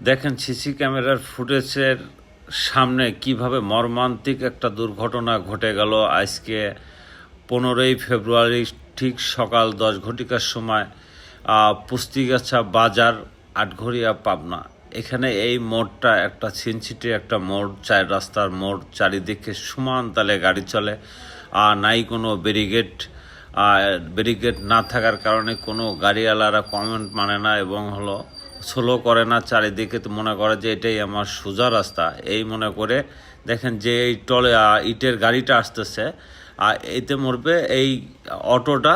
দেখেন সিসি ক্যামেরার ফুটেজের সামনে কিভাবে মর্মান্তিক একটা দুর্ঘটনা ঘটে গেল আজকে 15ই ফেব্রুয়ারি ঠিক সকাল 10 ঘটিকার সময় পুস্তিগাছা বাজার আটঘরিয়া পাবনা। এখানে এই মোড়টা একটা ছিনছিটে একটা মোড়, চার রাস্তার মোড়, চারিদিকে সমান তালে গাড়ি চলে, নাই কোনো ব্যারিকেড না থাকার কারণে কোনো গাড়িওয়ালারা কমেন্ট মানে না এবং স্লো করে না, চারিদিকে তো মনে করে যে এটাই আমার সোজা রাস্তা এই মনে করে। দেখেন যে এই ইটের গাড়িটা আসতেছে, এতে মরবে এই অটোটা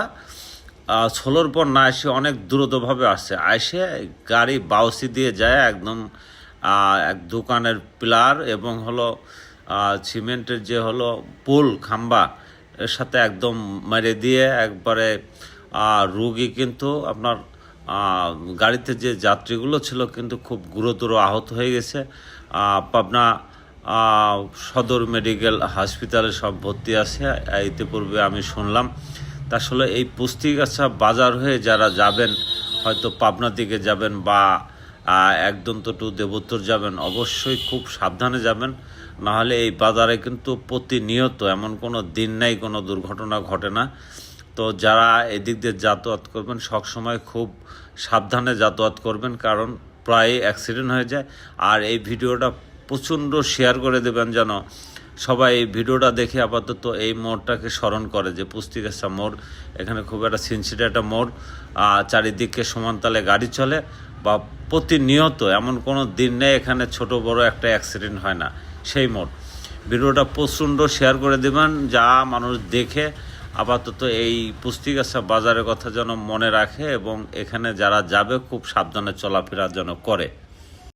ষোলোর পর না এসে অনেক দ্রুতভাবে আসছে, গাড়ি বাউসি দিয়ে যায় একদম এক দোকানের পিলার এবং সিমেন্টের যে পোল খাম্বা এর সাথে একদম মেরে দিয়ে একবারে রুগী কিন্তু আপনার গাড়িতে যে যাত্রীগুলো ছিল কিন্তু খুব গুরুতর আহত হয়ে গেছে। পাবনা সদর মেডিকেল হাসপাতালে সব ভর্তি আছে ইতিপূর্বে আমি শুনলাম। তা আসলে এই পুস্তিগাছা বাজার হয়ে যারা যাবেন, হয়তো পাবনা দিকে যাবেন বা একদন্ত টু দেবোত্তর যাবেন, অবশ্যই খুব সাবধানে যাবেন, নাহলে এই বাজারে কিন্তু প্রতিনিয়ত এমন কোনো দিন নেই কোনো দুর্ঘটনা ঘটে না। তো যারা এদিক দিয়ে যাতায়াত করবেন সবসময় খুব সাবধানে যাতায়াত করবেন, কারণ প্রায় অ্যাক্সিডেন্ট হয়ে যায়। আর এই ভিডিওটা প্রচণ্ড শেয়ার করে দেবেন যেন সবাই এই ভিডিওটা দেখে আপাতত এই মোড়টাকে স্মরণ করে যে পুস্তিগাছা মোড়, এখানে খুব একটা সিনসিটিভ একটা মোড়, চারিদিকে সমানতালে গাড়ি চলে বা প্রতিনিয়ত এমন কোনো দিন নেই এখানে ছোট বড় একটা অ্যাক্সিডেন্ট হয় না, সেই মোড়। ভিডিওটা প্রচণ্ড শেয়ার করে দেবেন যা মানুষ দেখে আপাতত এই পুস্তিগাছা বাজারের কথা যেন মনে রাখে এবং এখানে যারা যাবে খুব সাবধানে চলাফেরা যেন করে।